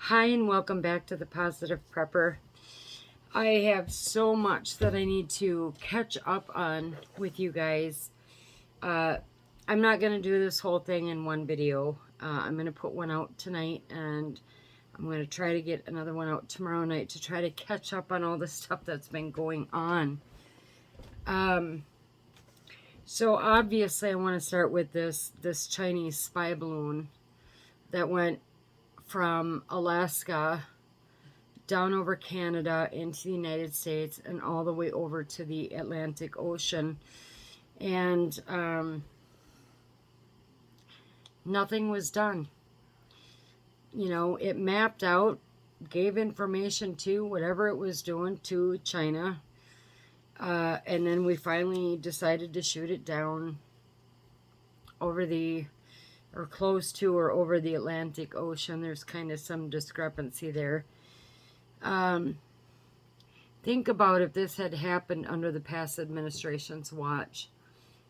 Hi, and welcome back to the Positive Prepper. I have so much that I need to catch up on with you guys. I'm not going to do this whole thing in one video. I'm going to put one out tonight, and I'm going to try to get another one out tomorrow night to try to catch up on all the stuff that's been going on. So obviously I want to start with this Chinese spy balloon that went from Alaska down over Canada into the United States and all the way over to the Atlantic Ocean. And nothing was done. You know, it mapped out, gave information to whatever it was doing to China. And then we finally decided to shoot it down over or close to or over the Atlantic Ocean. There's kind of some discrepancy there. Think about if this had happened under the past administration's watch.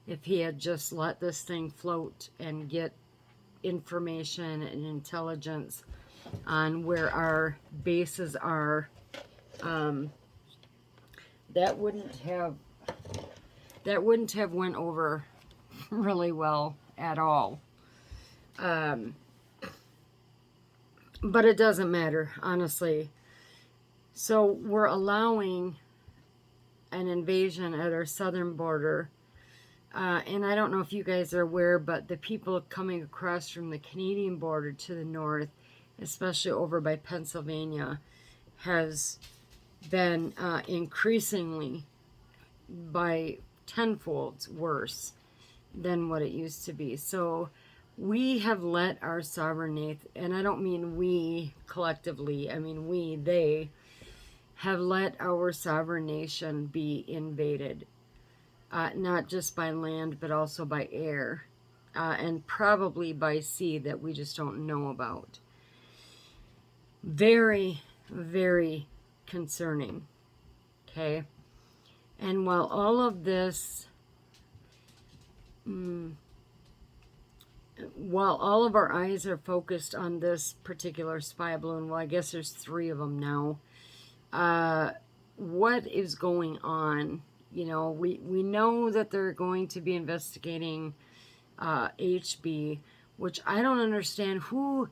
If he had just let this thing float and get information and intelligence on where our bases are, that wouldn't have went over really well at all. But it doesn't matter, honestly. So we're allowing an invasion at our southern border. And I don't know if you guys are aware, but the people coming across from the Canadian border to the north, especially over by Pennsylvania, has been increasingly by tenfold worse than what it used to be. So we have let our sovereignty, and I don't mean we collectively, I mean they have let our sovereign nation be invaded. Not just by land, but also by air, and probably by sea that we just don't know about. Very, very concerning. Okay? And while all of this, while all of our eyes are focused on this particular spy balloon, well, I guess there's 3 of them now. What is going on? You know, we know that they're going to be investigating HB, which I don't understand. Who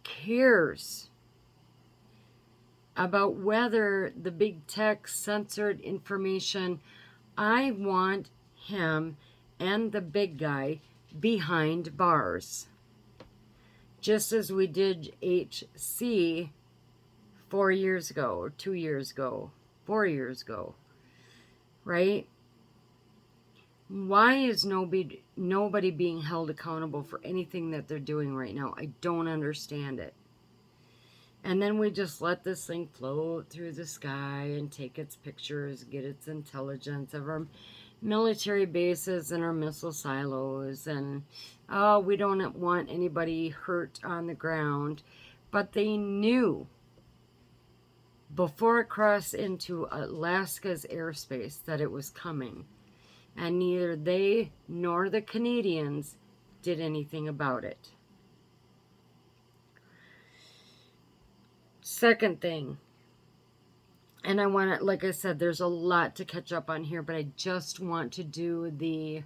cares about whether the big tech censored information? I want him and the big guy behind bars. Just as we did HC 4 years ago, or 2 years ago, 4 years ago. Right? Why is nobody being held accountable for anything that they're doing right now? I don't understand it. And then we just let this thing float through the sky and take its pictures, get its intelligence of our military bases and our missile silos. And, oh, we don't want anybody hurt on the ground. But they knew before it crossed into Alaska's airspace that it was coming. And neither they nor the Canadians did anything about it. Second thing, and I want to, like I said, there's a lot to catch up on here, but I just want to do the,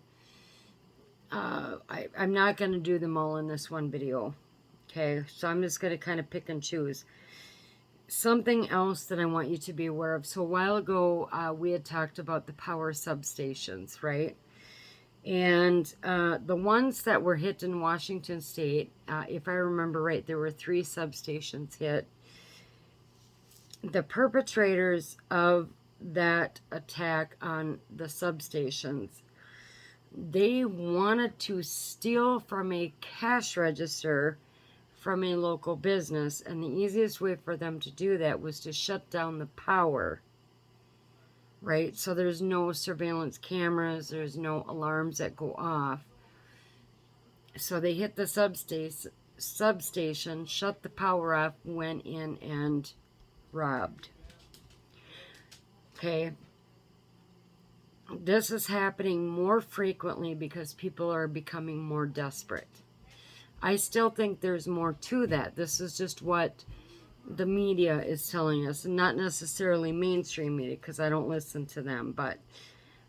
I'm not going to do them all in this one video. Okay, so I'm just going to kind of pick and choose. Something else that I want you to be aware of. So a while ago, we had talked about the power substations, right? And the ones that were hit in Washington State, if I remember right, there were 3 substations hit. The perpetrators of that attack on the substations, they wanted to steal from a cash register from a local business, and the easiest way for them to do that was to shut down the power, right? So there's no surveillance cameras, there's no alarms that go off. So they hit the substation, shut the power off, went in and robbed. Okay. This is happening more frequently because people are becoming more desperate. I still think there's more to that. This is just what the media is telling us, and not necessarily mainstream media, because I don't listen to them, but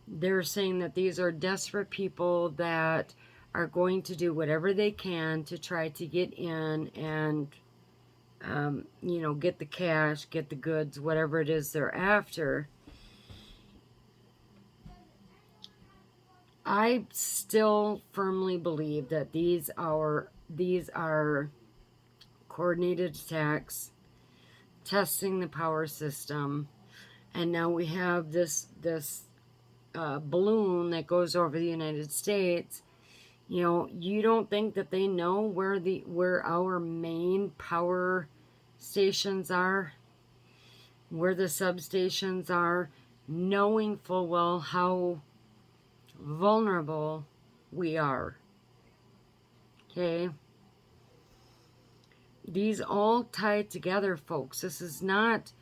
they're saying that these are desperate people that are going to do whatever they can to try to get in and, you know, get the cash, get the goods, whatever it is they're after. I still firmly believe that these are coordinated attacks, testing the power system, and now we have this balloon that goes over the United States. You know, you don't think that they know where our main power stations are, where the substations are, knowing full well how vulnerable we are. Okay? These all tie together, folks. This is not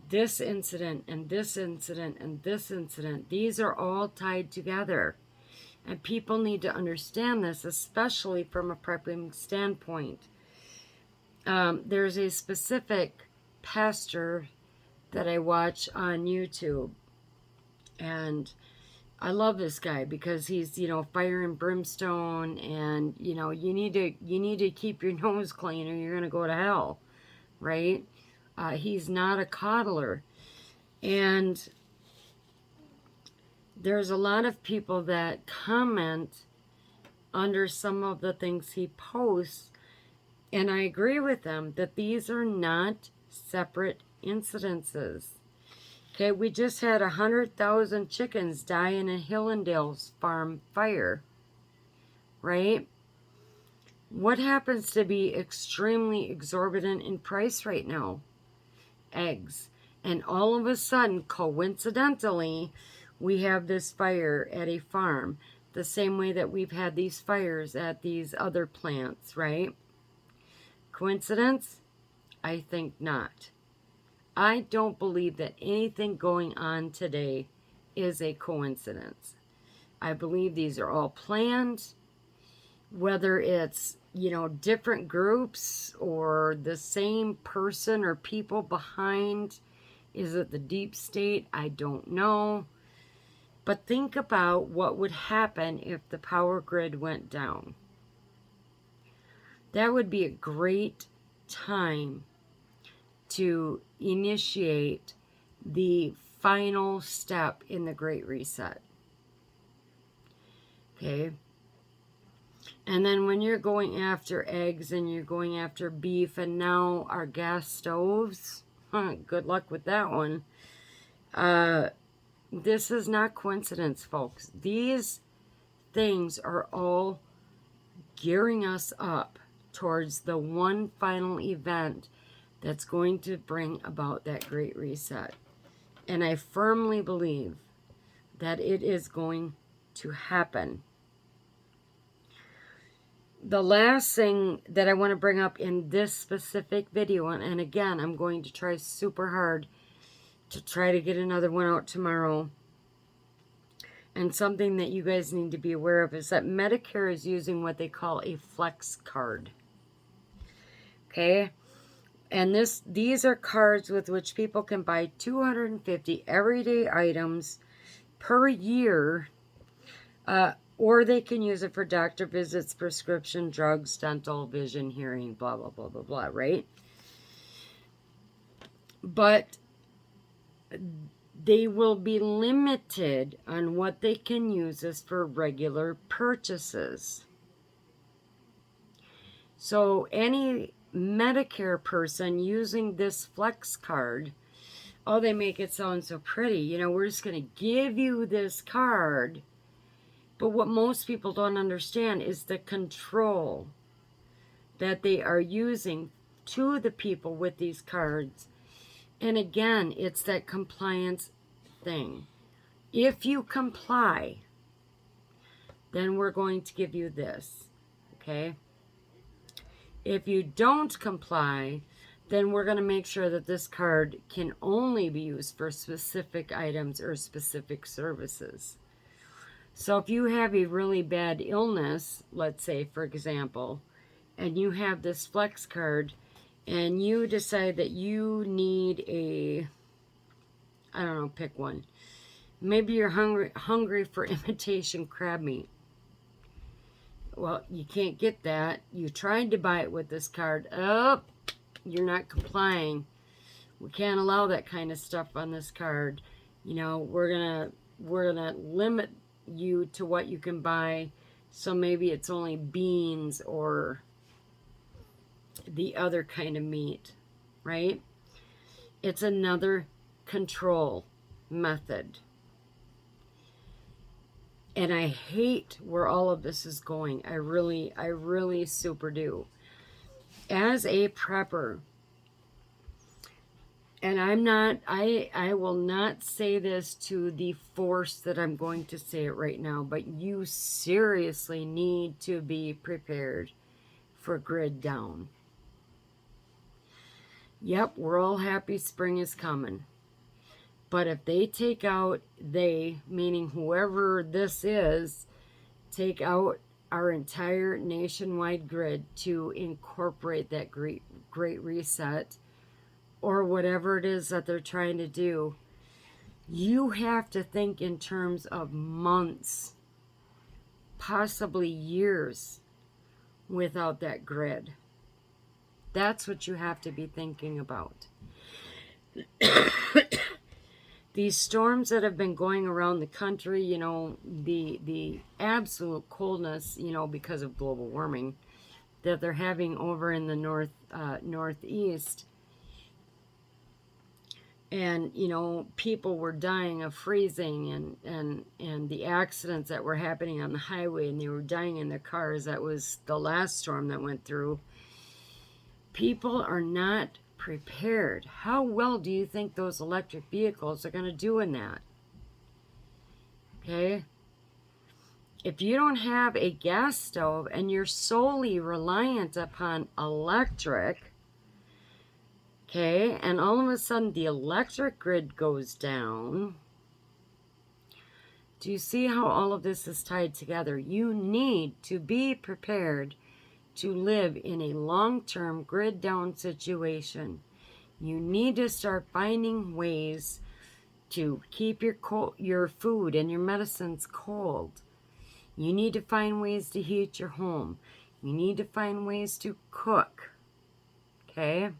this incident and this incident and this incident. These are all tied together. And people need to understand this, especially from a prepping standpoint. There's a specific pastor that I watch on YouTube, and I love this guy because he's, you know, fire and brimstone, and you know, you need to keep your nose clean or you're gonna go to hell, right? He's not a coddler, and there's a lot of people that comment under some of the things he posts, and I agree with them that these are not separate incidences. Okay, we just had 100,000 chickens die in a Hillendales farm fire, right? What happens to be extremely exorbitant in price right now? Eggs. And all of a sudden, coincidentally, we have this fire at a farm, the same way that we've had these fires at these other plants, right? Coincidence? I think not. I don't believe that anything going on today is a coincidence. I believe these are all planned, whether it's, you know, different groups or the same person or people behind. Is it the deep state? I don't know. But think about what would happen if the power grid went down. That would be a great time to initiate the final step in the Great Reset. Okay? And then when you're going after eggs and you're going after beef and now our gas stoves, good luck with that one. This is not coincidence, folks. These things are all gearing us up towards the one final event that's going to bring about that Great Reset. And I firmly believe that it is going to happen. The last thing that I want to bring up in this specific video, and again, I'm going to try super hard to try to get another one out tomorrow, and something that you guys need to be aware of is that Medicare is using what they call a flex card. Okay? And these are cards with which people can buy 250 everyday items per year, or they can use it for doctor visits, prescription drugs, dental, vision, hearing, blah, blah, blah, blah, blah, right? But they will be limited on what they can use this for regular purchases. So any Medicare person using this flex card, oh, they make it sound so pretty. You know, we're just going to give you this card. But what most people don't understand is the control that they are using to the people with these cards. And again, it's that compliance thing. If you comply, then we're going to give you this, okay? If you don't comply, then we're going to make sure that this card can only be used for specific items or specific services. So if you have a really bad illness, let's say, for example, and you have this flex card, and you decide that you need I don't know, pick one. Maybe you're hungry for imitation crab meat. Well, you can't get that. You tried to buy it with this card. Oh, you're not complying. We can't allow that kind of stuff on this card. You know, we're gonna limit you to what you can buy. So maybe it's only beans or the other kind of meat, right? It's another control method. And I hate where all of this is going. I really super do. As a prepper, and I will not say this to the force that I'm going to say it right now, but you seriously need to be prepared for grid down. Yep, we're all happy spring is coming. But if they take out, meaning whoever this is, take out our entire nationwide grid to incorporate that great reset, or whatever it is that they're trying to do, you have to think in terms of months, possibly years, without that grid. That's what you have to be thinking about. These storms that have been going around the country, you know, the absolute coldness, you know, because of global warming, that they're having over in the northeast. And, you know, people were dying of freezing and the accidents that were happening on the highway, and they were dying in their cars. That was the last storm that went through. People are not prepared. How well do you think those electric vehicles are going to do in that? Okay? If you don't have a gas stove and you're solely reliant upon electric, okay, and all of a sudden the electric grid goes down, do you see how all of this is tied together? You need to be prepared to live in a long-term grid down situation. You need to start finding ways to keep your food and your medicines cold. You need to find ways to heat your home. You need to find ways to cook. Okay?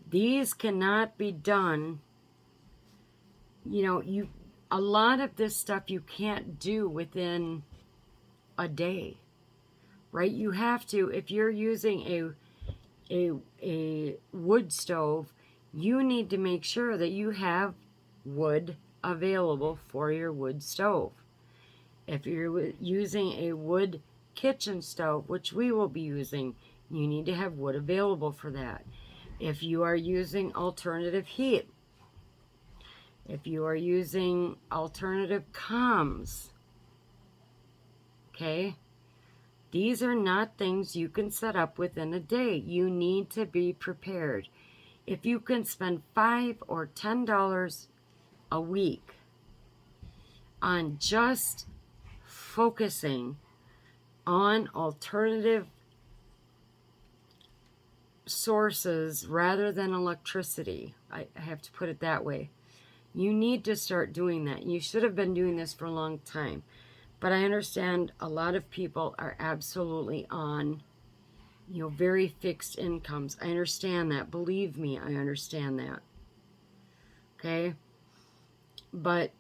These cannot be done. You know, a lot of this stuff you can't do within a day. Right? You have to, if you're using a wood stove, you need to make sure that you have wood available for your wood stove. If you're using a wood kitchen stove, which we will be using, you need to have wood available for that. If you are using alternative heat, if you are using alternative comms, okay, these are not things you can set up within a day. You need to be prepared. If you can spend $5 or $10 a week on just focusing on alternative sources rather than electricity, I have to put it that way, you need to start doing that. You should have been doing this for a long time. But I understand a lot of people are absolutely on, you know, very fixed incomes. I understand that. Believe me, I understand that. Okay? But,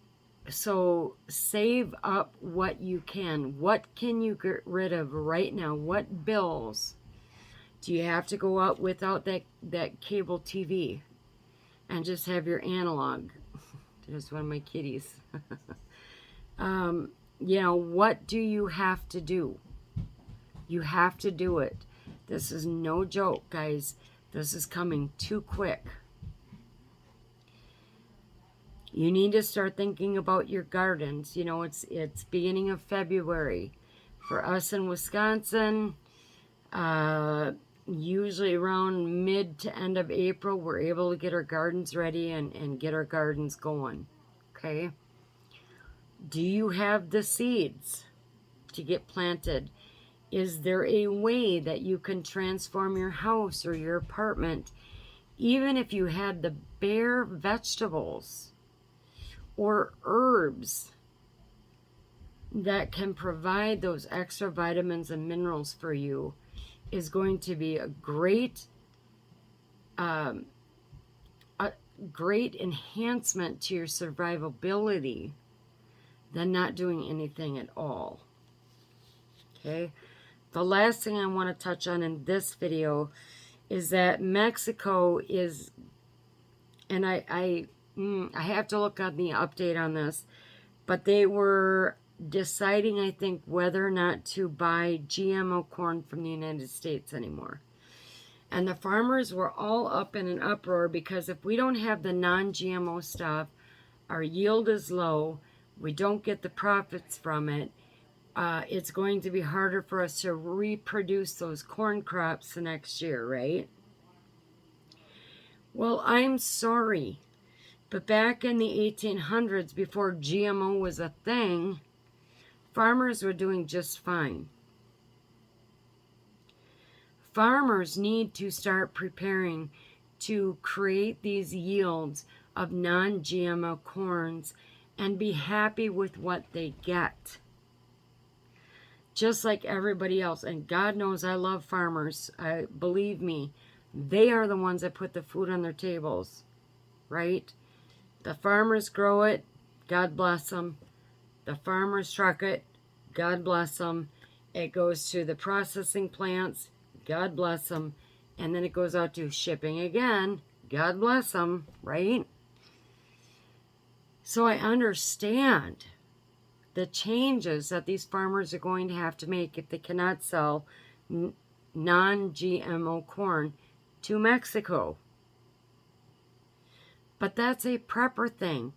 so, save up what you can. What can you get rid of right now? What bills? Do you have to go out without that cable TV and just have your analog? There's one of my kitties. You know, what do you have to do? You have to do it. This is no joke, guys. This is coming too quick. You need to start thinking about your gardens. You know, it's beginning of February. For us in Wisconsin, usually around mid to end of April, we're able to get our gardens ready and get our gardens going. Okay? Do you have the seeds to get planted? Is there a way that you can transform your house or your apartment, even if you had the bare vegetables or herbs that can provide those extra vitamins and minerals for you, is going to be a great enhancement to your survivability than not doing anything at all. Okay, the last thing I want to touch on in this video is that Mexico is, and I have to look on the update on this, but they were deciding, I think, whether or not to buy GMO corn from the United States anymore. And the farmers were all up in an uproar because if we don't have the non-GMO stuff, our yield is low, we don't get the profits from it, it's going to be harder for us to reproduce those corn crops the next year, right? Well, I'm sorry, but back in the 1800s, before GMO was a thing, farmers were doing just fine. Farmers need to start preparing to create these yields of non-GMO corns and be happy with what they get. Just like everybody else. And God knows I love farmers. Believe me, they are the ones that put the food on their tables, right? The farmers grow it, God bless them. The farmers truck it, God bless them. It goes to the processing plants, God bless them. And then it goes out to shipping again, God bless them, right? So I understand the changes that these farmers are going to have to make if they cannot sell non-GMO corn to Mexico. But that's a prepper thing.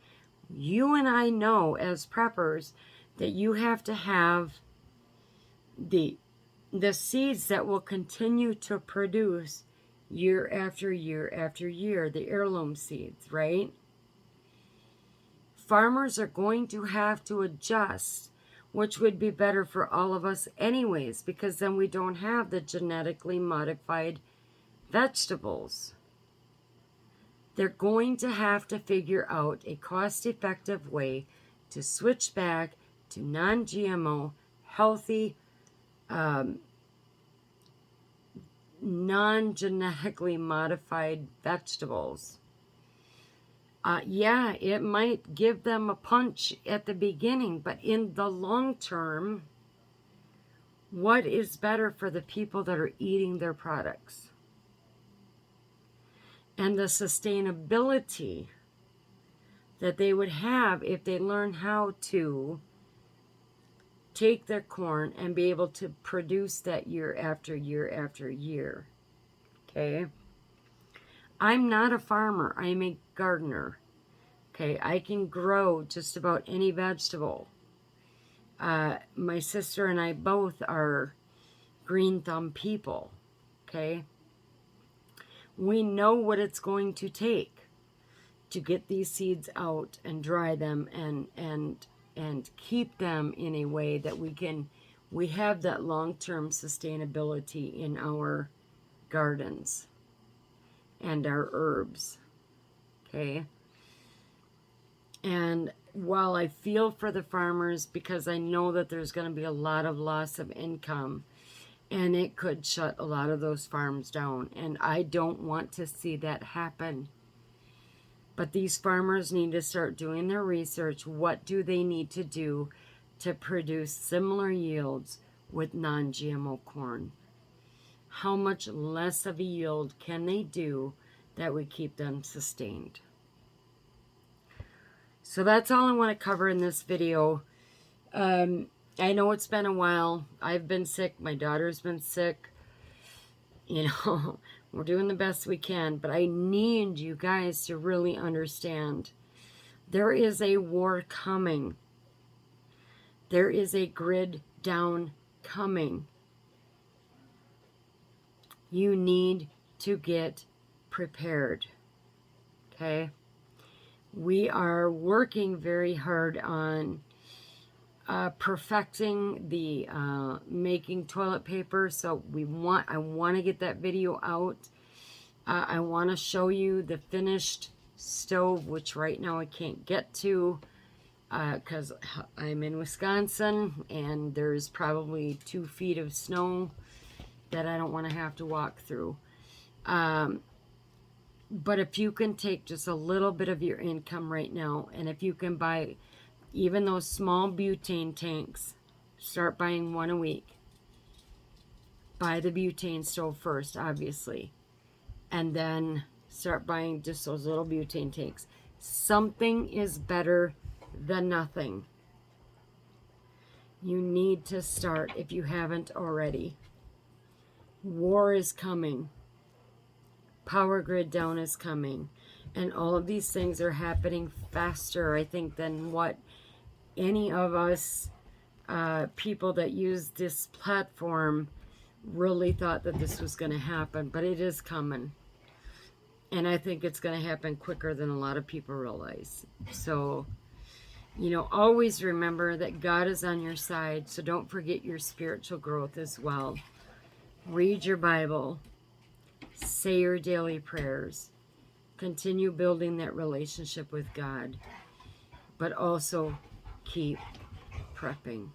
You and I know as preppers that you have to have the seeds that will continue to produce year after year after year, the heirloom seeds, right? Farmers are going to have to adjust, which would be better for all of us anyways, because then we don't have the genetically modified vegetables. They're going to have to figure out a cost-effective way to switch back to non-GMO, healthy, non-genetically modified vegetables. Yeah, it might give them a punch at the beginning, but in the long term, what is better for the people that are eating their products? And the sustainability that they would have if they learn how to take their corn and be able to produce that year after year after year. Okay? I'm not a farmer. I'm a gardener. Okay? I can grow just about any vegetable. My sister and I both are green thumb people. Okay? We know what it's going to take to get these seeds out and dry them and keep them in a way that we have that long-term sustainability in our gardens and our herbs. Okay? And while I feel for the farmers, because I know that there's going to be a lot of loss of income, and it could shut a lot of those farms down, and I don't want to see that happen. But these farmers need to start doing their research. What do they need to do to produce similar yields with non-GMO corn? How much less of a yield can they do that would keep them sustained? So that's all I want to cover in this video. I know it's been a while. I've been sick. My daughter's been sick. You know, we're doing the best we can, but I need you guys to really understand there is a war coming. There is a grid down coming. You need to get prepared. Okay? We are working very hard on perfecting the making toilet paper. So I want to get that video out. I want to show you the finished stove, which right now I can't get to because I'm in Wisconsin and there's probably 2 feet of snow that I don't want to have to walk through. But if you can take just a little bit of your income right now, and if you can buy even those small butane tanks, start buying 1 a week. Buy the butane stove first, obviously, and then start buying just those little butane tanks. Something is better than nothing. You need to start if you haven't already. War is coming. Power grid down is coming. And all of these things are happening faster, I think, than what any of us people that use this platform really thought that this was going to happen. But it is coming. And I think it's going to happen quicker than a lot of people realize. So, you know, always remember that God is on your side. So don't forget your spiritual growth as well. Read your Bible. Say your daily prayers. Continue building that relationship with God. But also keep prepping.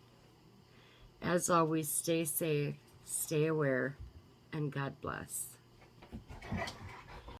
As always, stay safe, stay aware, and God bless.